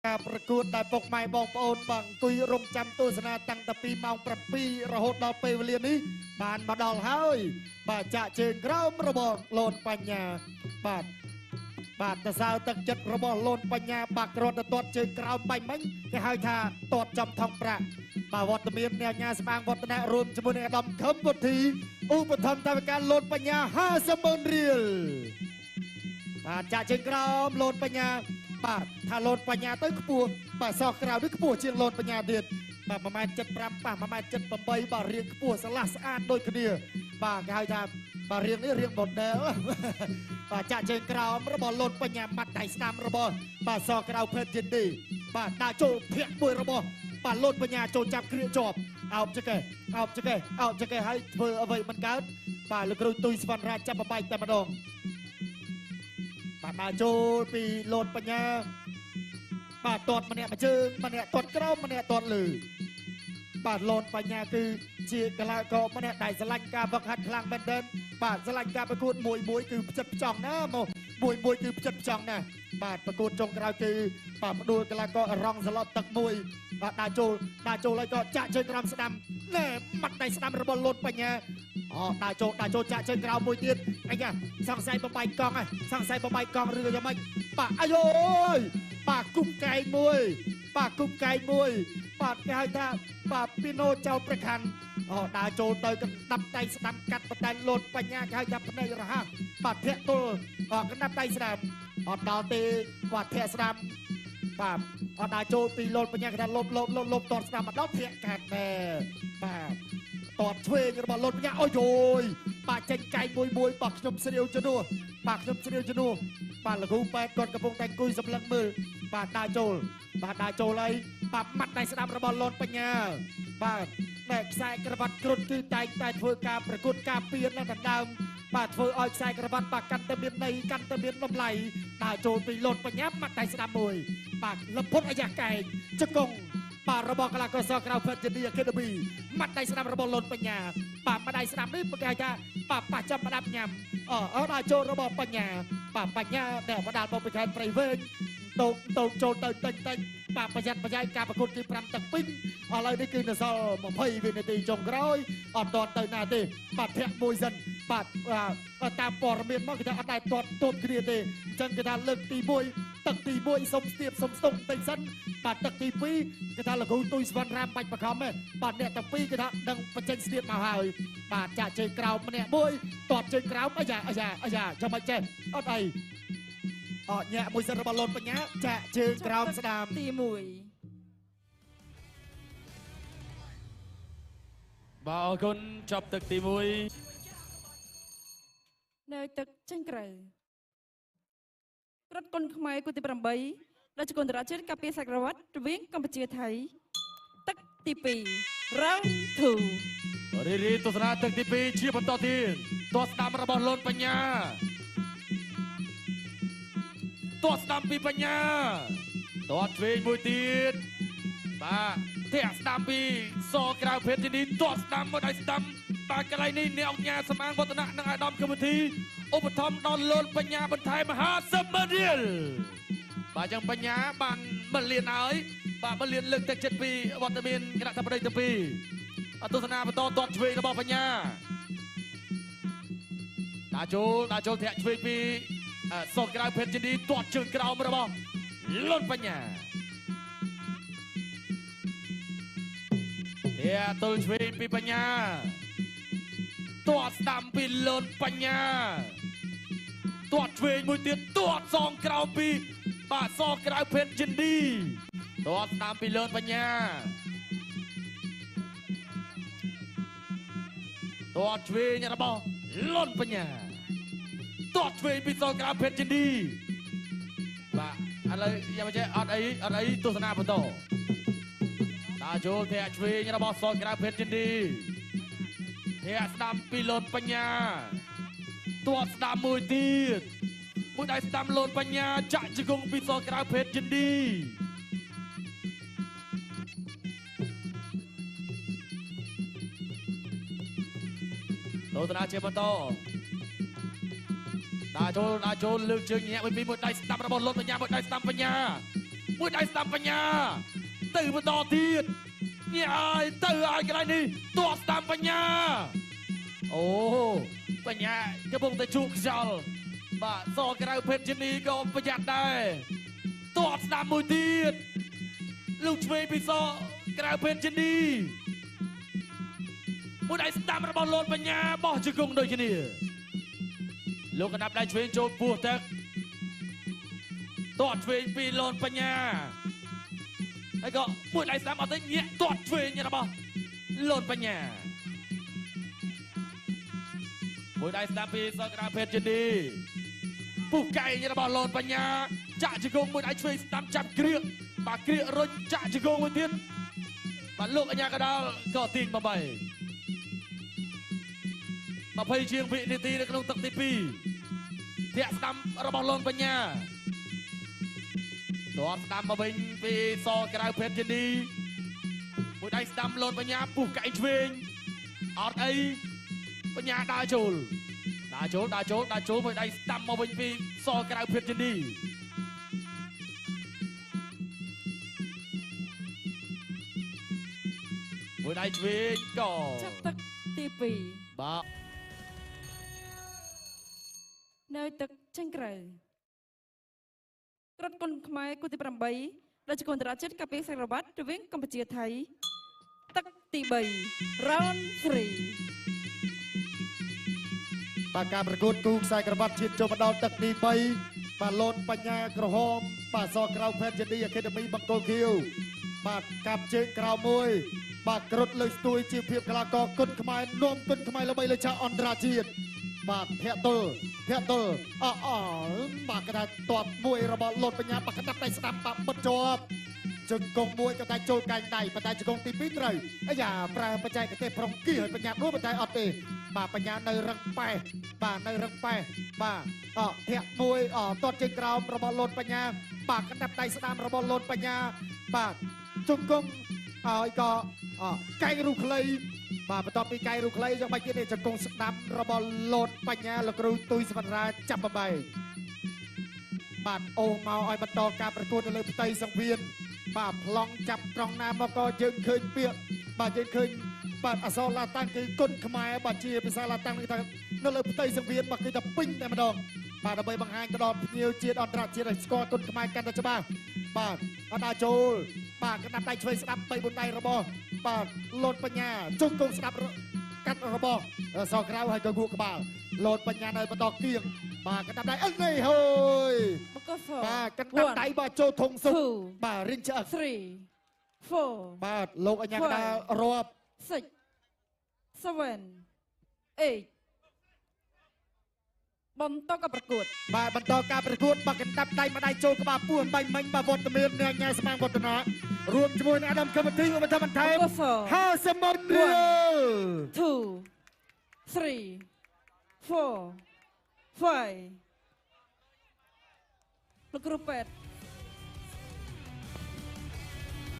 ការប្រកួតដែលពុកម៉ែបងប្អូនបងអង្គុយរងចាំទស្សនាតាំងពីម៉ោង7រហូតដល់ពេលវេលានេះបានមកដល់ហើយបាទចាក់ជើងក្រោមរបស់លូនបញ្ញាបាទតសៅទឹកចិត្តរបស់លូនបញ្ញាបាក់គ្រាន់តែទាត់ជើងក្រោមបាញ់មិញគេហៅថាទាត់ចំថងប្រាក់បាទវត្តមានអ្នកញាស្មាងវឌ្ឍនៈរួមជាមួយនឹងអាដាមខឹមពុទ្ធីឧបត្ថម្ភតាមការលូនបញ្ញា50,000រៀលបាទចាក់ជើងក្រោមលូនបញ្ញាបាទថាលូនបញ្ញាទៅខ្ពស់បាទសោះក្រៅនេះខ្ពស់ជាងលូនបញ្ញាទៀតបាទ1.75 ប៉ះ1.78បាទរៀងខ្ពស់ស្រឡះស្អាតដូចគ្នាបាទគេហៅថាបាទរៀងនេះរៀង model បាទចាក់ជើងក្រោមរបស់លូនបញ្ញាម៉ាត់ដៃស្ដាំរបស់បាទសោះក្រៅភេទយិនទីបាទដាក់ចូលភាគមួយរបស់បាទលូនបញ្ញាចូលចាប់គ្រាជាប់អោបចកេហើយធ្វើអ្វីមិនកើតបាទលោកគ្រូទុយស្វណ្ណរាជចាប់បបែកតែម្ដងបាទដាក់ចូលពីលូនបញ្ញាបាទទាត់ម្នាក់មួយជើងម្នាក់ទាត់ក្រោមម្នាក់ទាត់លើបាទលូនបញ្ញាគឺជាកីឡាករម្នាក់ដែលស្រឡាញ់ការវឹកហាត់ខ្លាំងមែនទែនបាទស្រឡាញ់ការប្រកួតមួយគឺផ្ចិតផ្ចង់ណាមកមួយគឺផ្ចិតផ្ចង់ណាបាទប្រកួតចុងក្រោយគឺបាទផ្ដួលកីឡាកររងសឡប់ទឹកមួយបាទដាក់ចូលហើយក៏ចាក់ជើងក្រោមស្ដាំណែម៉ាត់ដៃស្ដាំរបស់លូនបញ្ញាដាក់ចូលចាក់ជើងក្រោមមួយទៀតអីយ៉ាសង្ស័យបបាយកង់ឬយ៉ាងម៉េចបាទអាយយបាទគុំកែងមួយបាទគេហៅថាបាទពីណូចៅប្រខាន់ដើរចូលទៅកណ្ដាប់ដៃស្ដាំកាត់បដៃលូនបញ្ញាគេហៅថាភ្នែករហ័សបាទធាក់ទល់កណ្ដាប់ដៃស្ដាំអត់ដល់ទេបាទធាក់ស្ដាំបាទអត់ដើរចូលពីលូនបញ្ញាគេថាលបតតស្ដាំមកដល់ធាក់កាត់ណែបាទតតឆ្វេងរបស់លូនបញ្ញាអូយយបាទចេញកែងមួយបាទខ្ញុំស្រាវជំនួសបាទលោកគ្រូប៉ែតគាត់កំពុងតែអង្គុយសម្លឹងមើលបាទដើរចូលហើយបាទម៉ាត់ដៃស្ដាំរបស់លូនបញ្ញាបាទតែខ្សែក្រវ៉ាត់គ្រុតគឺតែងតែធ្វើការប្រកួតការពារនៅដណ្ដើមបាទធ្វើឲ្យខ្សែក្រវ៉ាត់បាទកាន់តែមានន័យកាន់តែមានតម្លៃដើរចូលពីលូនបញ្ញាម៉ាត់ដៃស្ដាំមួយបាទលពុតអាយ៉ាកែងជង្គង់បាទរបស់កីឡាករសក្រៅភេទជានីអាកាដេមីម៉ាត់ដៃស្ដាំរបស់លូនបញ្ញាបាទម៉ាត់ដៃស្ដាំនេះគេហៅថាបាទប៉ះចាំផ្ដាប់ញ៉ាំដើរចូលរបស់បញ្ញាបាទបញ្ញាដែលបដាល់មកពីខេត្តព្រៃវែងតូចចូលទៅតិចបាទប្រយ័ត្នប្រយែងការប្រកួតគឺ5ទឹកពេញឥឡូវនេះគឺនៅសល់20វិនាទីចុងក្រោយអត់ទាន់ទៅណាទេបាទធាក់មួយសិនបាទតាមព័ត៌មានមកគេថាអត់ដែរទាត់ទប់គ្នាទេអញ្ចឹងគេថាលើកទី1ទឹកទី1សុំស្ទាបសុំស្ទង់តិចសិនបាទទឹកទី2គេថាលោកគ្រូទុយស្វណ្ណរាមបាច់បខំទេបាទអ្នកទាំងពីរគេថាដឹងបញ្ចេញស្ទាបមកហើយបាទចាក់ជើងក្រោមម្នាក់មួយទាត់ជើងក្រោមអាយ៉ាចាំមិនចេះអត់អីញាក់មួយសិនរបស់លូនបញ្ញាចាក់ជើងក្រោមស្ដាំទី1បាទអរគុណចប់ទឹកទី1នៅទឹកចេញក្រៅរត់គុណខ្មែរគូទី8ដែលជាគុណតារាជាតិកាពីសក្រវត្តរវាងកម្ពុជាថៃទឹកទី2 round 2រីទស្សនាទឹកទី2ជាបន្តទៀតទាត់ស្ដាំរបស់លូនបញ្ញាទាត់ស្ដាំពីបញ្ញាទាត់ឆ្វេងមួយទៀតបាទធាក់ស្ដាំពីសក្រៅភេទនេះទាត់ស្ដាំមកដៃស្ដាំបាទកន្លែងនេះអ្នកអង្គការសម្អាងវឌ្ឍនៈនិងអាដាមគមធីឧបត្ថម្ភដល់លូនបញ្ញាបន្ថែម50,000រៀលបាទចឹងបញ្ញាបាន1លានហើយបាទ1លានលើកទឹកចិត្តពីវត្តមានគណៈបតីទី2ទស្សនាបន្តទាត់ឆ្វេងរបស់បញ្ញាដាក់ចូលធាក់ឆ្វេងពីសក្រៅភេទនេះទាត់ជើងក្រោមរបស់លូនបញ្ញាទល់ឆ្វេងពីបញ្ញាទាត់ស្ដាំពីលូនបញ្ញាទាត់ឆ្វេងមួយទៀតទាត់សងក្រោមពីបាទសក្រៅភេទចិនឌីទាត់ស្ដាំពីលូនបញ្ញាទាត់ឆ្វេងរបស់លូនបញ្ញាទាត់ឆ្វេងពីសក្រៅភេទចិនឌីបាទឥឡូវយ៉ាងមិនចេះអត់អីទស្សនាបន្តតាចូលធាក់ឆ្វេងរបស់សក្រៅភេទចិនឌីធាក់ស្ដាំពីលូនបញ្ញាទាត់ស្ដាំមួយទៀតមួយដៃស្ដាំលូនបញ្ញាចាក់ជង្គង់ពីសក្រៅភេទចិនឌីទស្សនាជាបន្តដើរចូលលើកជើងញាក់មួយដៃស្ដាំរបស់លូនបញ្ញាមួយដៃស្ដាំបញ្ញា មួយដៃស្ដាំបញ្ញាទៅបន្តទៀតញ៉ាយទៅឲ្យកន្លែងនេះទាត់ស្ដាំបញ្ញាអូបញ្ញាកំពុងតែជក់ខ្យល់បាទសក្រៅភេទជានីក៏ប្រយ័ត្នដែរទាត់ស្ដាំមួយទៀតលោកឆ្វេងពីសក្រៅភេទជានីមួយដៃស្ដាំរបស់លនបញ្ញាបោះជង្គង់ដូចគ្នាលោកកណ្ដាប់ដៃឆ្វេងចូលពោះទឹកទាត់ឆ្វេងពីលនបញ្ញាហើយក៏មួយដៃស្ដាំអត់ទៅញាក់ទាត់ឆ្វេងរបស់លនបញ្ញាមួយដៃស្ដាំពីសក្រៅភេទជានីពុះកែងរបស់លនបញ្ញាចាក់ជង្គង់មួយដៃឆ្វេងស្ដាំចាប់គ្រៀកបាទគ្រៀករុញចាក់ជង្គង់មួយទៀតបាទលោកអញ្ញាកដាលក៏ទាញ8 20 ជាងវិនាទីនៅក្នុងទឹកទី2ធាក់ស្ដាំរបស់លនបញ្ញាទាត់ស្ដាំមកវិញពីសក្រៅភេទជានីមួយដៃស្ដាំលនបញ្ញាពុះកែងឆ្វេងអត់អីបញ្ញាដើរចូលមួយដៃស្ដាំមកវិញពីសក្រៅភេទជានីមួយដៃឆ្វេងក៏ចាប់ទឹកទី2បាទនៅទឹកចេញក្រៅក្រត់គុនខ្មែរគូទី8ដែលជាកូនតារាជាតិកាពីសក្រវត្តរវាងកម្ពុជាថៃទឹកទី3 round 3បាទការប្រកួតគូខ្សែក្រវ៉ាត់ជាតិចូលមកដល់ទឹកទី3បាទលនបញ្ញាក្រហមបាទសក្រៅភេទជានី Academy បង្គោលខៀវបាទកាប់ជើងក្រៅមួយបាទក្រត់លើស្ទួយជាភាពកីឡាករគុនខ្មែរនាំគុនខ្មែរល្បីលើឆាកអន្តរជាតិបាទភក្តុលបាទកណ្ដាលទាត់មួយរបស់លនបញ្ញាបាទកណ្ដាប់ដៃស្ដាំបាទបិទជាប់ជង្គង់មួយក៏តែចូលកែងដៃប៉ុន្តែជង្គង់ទី2ត្រូវអាយ៉ាប្រើបច្ចេកទេសប្រងគៀឲ្យបញ្ញាដួលប៉ុន្តែអត់ទេបាទបញ្ញានៅរឹងប៉ែបាទនៅរឹងប៉ែបាទធាក់មួយទាត់ជើងក្រោមរបស់លនបញ្ញាបាទកណ្ដាប់ដៃស្ដាំរបស់លនបញ្ញាបាទជង្គង់ហើយក៏កែងរូខ្លីបាទបន្ទាប់ពីកែងរូខ្លីយ៉ាងម៉េចទៀតជង្គង់ស្ដាំរបស់លនបញ្ញាលោកគ្រូទុយសវណ្ណរាចាប់បបែកបាទអូមកឲ្យបន្តការប្រកួតនៅលើផ្ទៃសង្វៀនបាទប្លង់ចាប់ត្រង់ណាមកក៏យើងឃើញពាក្យបាទយើងឃើញបាទអសរឡាតាំងគឺគុនខ្មែរបាទជាភាសាឡាតាំងនេះថានៅលើផ្ទៃសង្វៀនបាទគឺថាពេញតែម្ដងបាទដើម្បីបង្ហាញទៅដល់ភ្ញៀវជាតិអន្តរជាតិឲ្យស្គាល់គុនខ្មែរកាន់តែច្បាស់បាទអត់ដល់ចូលបាទកណ្ដាប់ដៃឆ្វេងស្ដាប់3 4ដៃរបស់បាទលនបញ្ញាជង្គង់ស្ដាប់កាត់របស់សក្រៅហើយក៏គួកក្បាលលនបញ្ញានៅបន្តគៀងបាទកណ្ដាប់ដៃអឹងនេះហូយបាទកណ្ដាប់ដៃបាទចូលធុងសុកបាទរៀងឆ្អឹក3 4បាទលោកអញ្ញាកដារាប់6 7 8បន្តការប្រកួតបាទបន្តការប្រកួតបាទកណ្ដាប់ដៃម្ដាយចូលក្បាលពោះបាញ់មិញបាទវត្តមានអ្នកញ៉ែស្មាងវឌ្ឍនារួមជាមួយនឹងអាដាមកម្មវិធីឧបត្ថម្ភបន្ថែម50ម៉ឺនរៀល2 3 4 5លោកគ្រូពេទ្យ